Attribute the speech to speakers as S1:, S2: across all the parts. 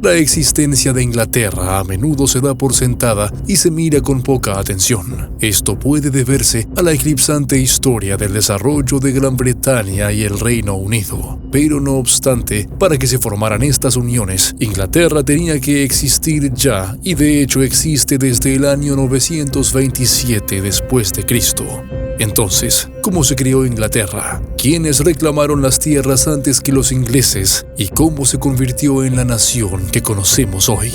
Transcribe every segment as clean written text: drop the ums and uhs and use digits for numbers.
S1: La existencia de Inglaterra a menudo se da por sentada y se mira con poca atención. Esto puede deberse a la eclipsante historia del desarrollo de Gran Bretaña y el Reino Unido. Pero no obstante, para que se formaran estas uniones, Inglaterra tenía que existir ya, y de hecho existe desde el año 927 después de Cristo. Entonces, ¿cómo se creó Inglaterra? ¿Quiénes reclamaron las tierras antes que los ingleses? ¿Y cómo se convirtió en la nación que conocemos hoy?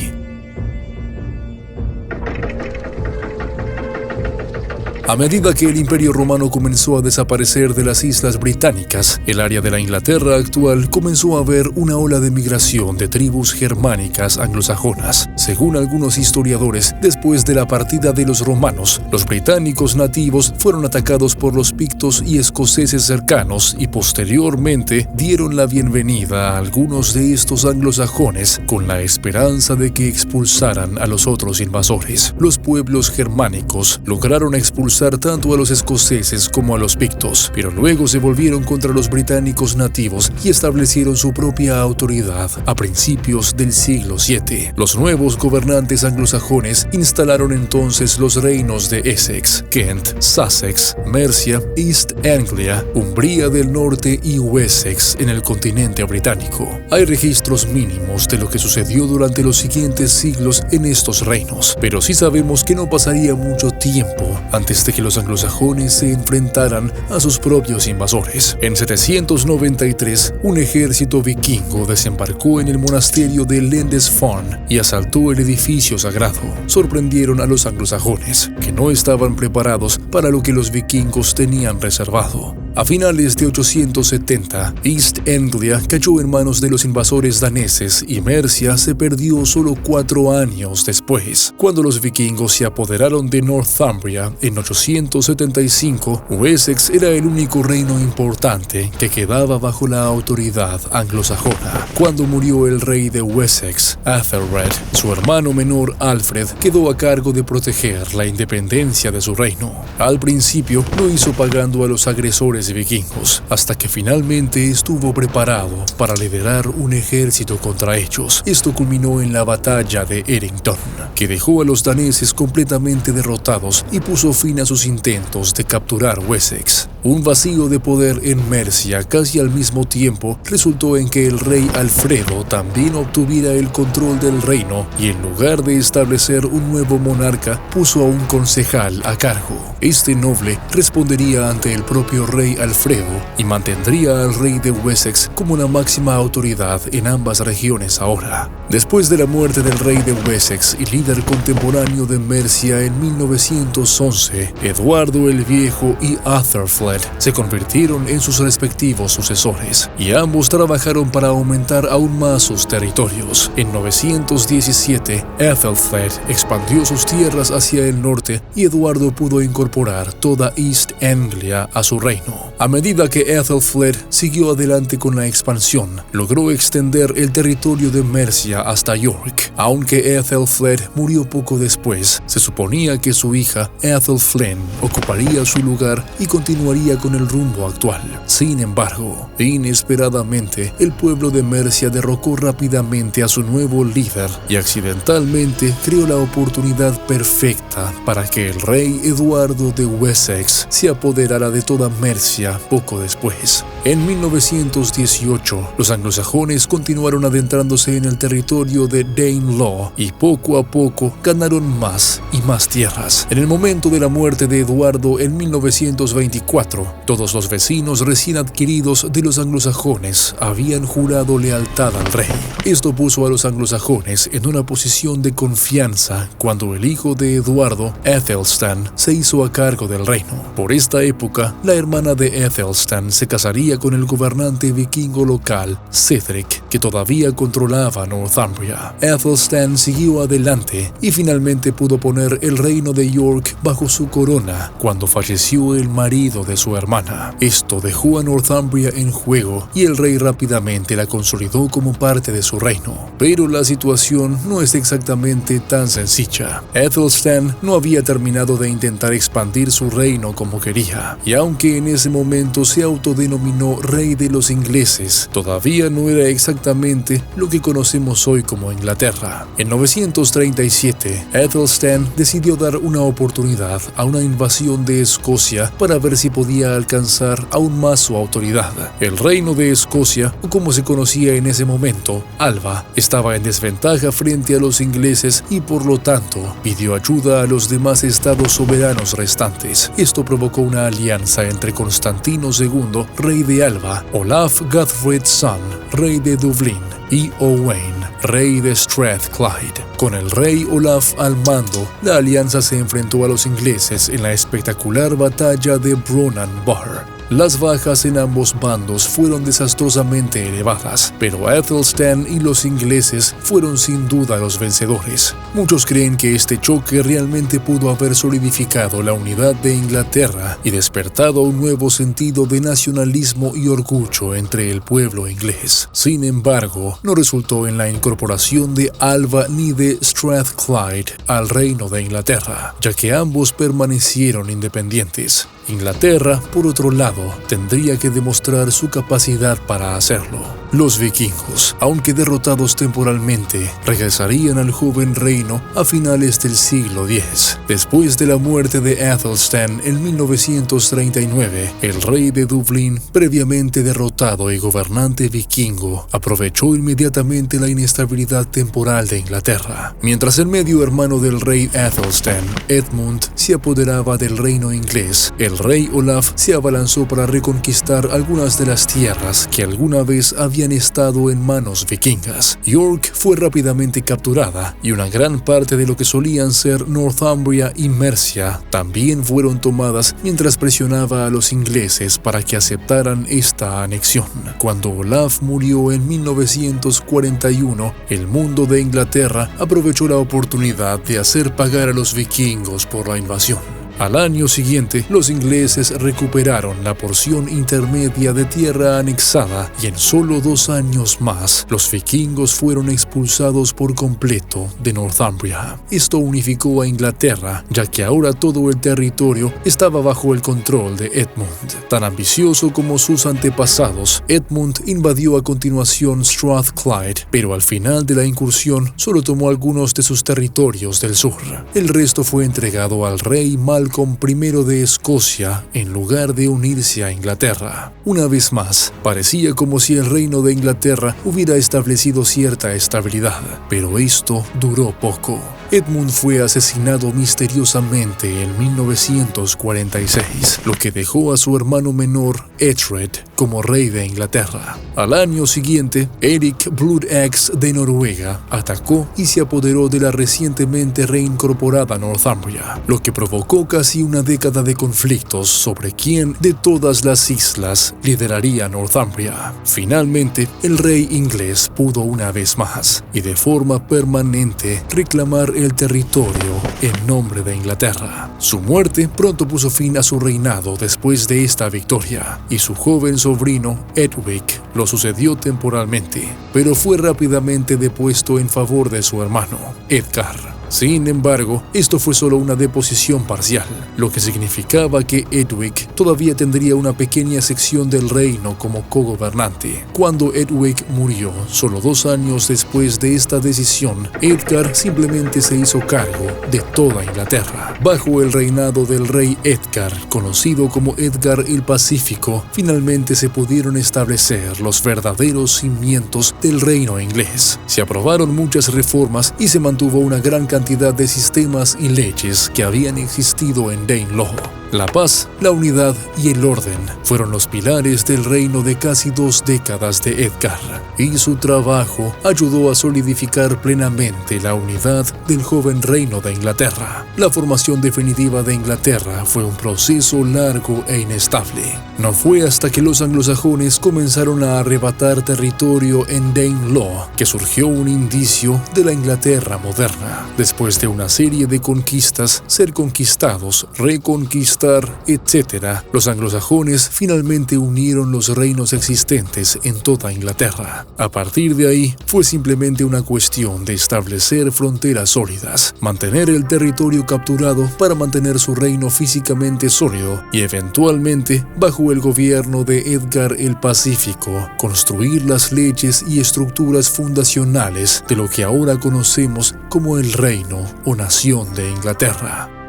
S1: A medida que el Imperio Romano comenzó a desaparecer de las islas británicas, el área de la Inglaterra actual comenzó a ver una ola de migración de tribus germánicas anglosajonas. Según algunos historiadores, después de la partida de los romanos, los británicos nativos fueron atacados por los pictos y escoceses cercanos y posteriormente dieron la bienvenida a algunos de estos anglosajones con la esperanza de que expulsaran a los otros invasores. Los pueblos germánicos lograron expulsar tanto a los escoceses como a los pictos, pero luego se volvieron contra los británicos nativos y establecieron su propia autoridad a principios del siglo VII. Los nuevos gobernantes anglosajones instalaron entonces los reinos de Essex, Kent, Sussex, Mercia, East Anglia, Umbría del Norte y Wessex en el continente británico. Hay registros mínimos de lo que sucedió durante los siguientes siglos en estos reinos, pero sí sabemos que no pasaría mucho tiempo antes de que los anglosajones se enfrentaran a sus propios invasores. En 793, un ejército vikingo desembarcó en el monasterio de Lindisfarne y asaltó el edificio sagrado. Sorprendieron a los anglosajones, que no estaban preparados para lo que los vikingos tenían reservado. A finales de 870, East Anglia cayó en manos de los invasores daneses y Mercia se perdió solo 4 años después. Cuando los vikingos se apoderaron de Northumbria en 875, Wessex era el único reino importante que quedaba bajo la autoridad anglosajona. Cuando murió el rey de Wessex, Athelred, su hermano menor Alfred quedó a cargo de proteger la independencia de su reino. Al principio lo hizo pagando a los agresores vikingos, hasta que finalmente estuvo preparado para liderar un ejército contra ellos. Esto culminó en la batalla de Edington, que dejó a los daneses completamente derrotados y puso fin a sus intentos de capturar Wessex. Un vacío de poder en Mercia casi al mismo tiempo resultó en que el rey Alfredo también obtuviera el control del reino y en lugar de establecer un nuevo monarca puso a un concejal a cargo. Este noble respondería ante el propio rey Alfredo y mantendría al rey de Wessex como la máxima autoridad en ambas regiones ahora. Después de la muerte del rey de Wessex y líder contemporáneo de Mercia en 1911, Eduardo el Viejo y Athelflaed se convirtieron en sus respectivos sucesores, y ambos trabajaron para aumentar aún más sus territorios. En 917, Athelflaed expandió sus tierras hacia el norte y Eduardo pudo incorporar toda East Anglia a su reino. A medida que Athelflaed siguió adelante con la expansión, logró extender el territorio de Mercia hasta York. Aunque Athelflaed murió poco después, se suponía que su hija Athelflaed ocuparía su lugar y continuaría con el rumbo actual. Sin embargo, inesperadamente, el pueblo de Mercia derrocó rápidamente a su nuevo líder y accidentalmente creó la oportunidad perfecta para que el rey Eduardo de Wessex se apoderara de toda Mercia poco después. En 1918, los anglosajones continuaron adentrándose en el territorio de Danelaw y poco a poco ganaron más y más tierras. En el momento de la muerte de Eduardo en 1924, todos los vecinos recién adquiridos de los anglosajones habían jurado lealtad al rey. Esto puso a los anglosajones en una posición de confianza cuando el hijo de Eduardo, Aethelstan, se hizo a cargo del reino. Por esta época, la hermana de Aethelstan se casaría con el gobernante vikingo local, Cedric, que todavía controlaba Northumbria. Aethelstan siguió adelante y finalmente pudo poner el reino de York bajo su corona cuando falleció el marido de su hermana. Esto dejó a Northumbria en juego y el rey rápidamente la consolidó como parte de su reino. Pero la situación no es exactamente tan sencilla. Aethelstan no había terminado de intentar expandir su reino como quería, y aunque en ese momento se autodenominó rey de los ingleses, todavía no era exactamente exactamente lo que conocemos hoy como Inglaterra. En 937, Aethelstan decidió dar una oportunidad a una invasión de Escocia para ver si podía alcanzar aún más su autoridad. El reino de Escocia, o como se conocía en ese momento, Alba, estaba en desventaja frente a los ingleses y por lo tanto pidió ayuda a los demás estados soberanos restantes. Esto provocó una alianza entre Constantino II, rey de Alba, Olaf Godfred's son, rey de Dublín, y Owain, rey de Strathclyde. Con el rey Olaf al mando, la alianza se enfrentó a los ingleses en la espectacular batalla de Bronnan Bar. Las bajas en ambos bandos fueron desastrosamente elevadas, pero Aethelstan y los ingleses fueron sin duda los vencedores. Muchos creen que este choque realmente pudo haber solidificado la unidad de Inglaterra y despertado un nuevo sentido de nacionalismo y orgullo entre el pueblo inglés. Sin embargo, no resultó en la incorporación de Alba ni de Strathclyde al reino de Inglaterra, ya que ambos permanecieron independientes. Inglaterra, por otro lado, tendría que demostrar su capacidad para hacerlo. Los vikingos, aunque derrotados temporalmente, regresarían al joven reino a finales del siglo X. Después de la muerte de Aethelstan en 1939, el rey de Dublín, previamente derrotado y gobernante vikingo, aprovechó inmediatamente la inestabilidad temporal de Inglaterra. Mientras el medio hermano del rey Aethelstan, Edmund, se apoderaba del reino inglés, el rey Olaf se abalanzó para reconquistar algunas de las tierras que alguna vez habían estado en manos vikingas. York fue rápidamente capturada y una gran parte de lo que solían ser Northumbria y Mercia también fueron tomadas mientras presionaba a los ingleses para que aceptaran esta anexión. Cuando Olaf murió en 1941, el mundo de Inglaterra aprovechó la oportunidad de hacer pagar a los vikingos por la invasión. Al año siguiente, los ingleses recuperaron la porción intermedia de tierra anexada y en solo 2 años más, los vikingos fueron expulsados por completo de Northumbria. Esto unificó a Inglaterra, ya que ahora todo el territorio estaba bajo el control de Edmund. Tan ambicioso como sus antepasados, Edmund invadió a continuación Strathclyde, pero al final de la incursión solo tomó algunos de sus territorios del sur. El resto fue entregado al rey Malcolm I de Escocia en lugar de unirse a Inglaterra. Una vez más, parecía como si el reino de Inglaterra hubiera establecido cierta estabilidad, pero esto duró poco. Edmund fue asesinado misteriosamente en 1946, lo que dejó a su hermano menor, Etred, como rey de Inglaterra. Al año siguiente, Eric Bloodaxe de Noruega atacó y se apoderó de la recientemente reincorporada Northumbria, lo que provocó casi una década de conflictos sobre quién de todas las islas lideraría Northumbria. Finalmente, el rey inglés pudo una vez más, y de forma permanente, reclamar el territorio en nombre de Inglaterra. Su muerte pronto puso fin a su reinado después de esta victoria, y su joven sobrino, Edwig, lo sucedió temporalmente, pero fue rápidamente depuesto en favor de su hermano, Edgar. Sin embargo, esto fue solo una deposición parcial, lo que significaba que Edwig todavía tendría una pequeña sección del reino como cogobernante. Cuando Edwig murió, solo 2 años después de esta decisión, Edgar simplemente se hizo cargo de toda Inglaterra. Bajo el reinado del rey Edgar, conocido como Edgar el Pacífico, finalmente se pudieron establecer los verdaderos cimientos del reino inglés. Se aprobaron muchas reformas y se mantuvo una gran cantidad de sistemas y leyes que habían existido en Danelaw. La paz, la unidad y el orden fueron los pilares del reino de casi 2 décadas de Edgar, y su trabajo ayudó a solidificar plenamente la unidad del joven reino de Inglaterra. La formación definitiva de Inglaterra fue un proceso largo e inestable. No fue hasta que los anglosajones comenzaron a arrebatar territorio en Danelaw que surgió un indicio de la Inglaterra moderna. Después de una serie de conquistas, ser conquistados, reconquistados conquistar, etc., los anglosajones finalmente unieron los reinos existentes en toda Inglaterra. A partir de ahí, fue simplemente una cuestión de establecer fronteras sólidas, mantener el territorio capturado para mantener su reino físicamente sólido y eventualmente, bajo el gobierno de Edgar el Pacífico, construir las leyes y estructuras fundacionales de lo que ahora conocemos como el Reino o Nación de Inglaterra.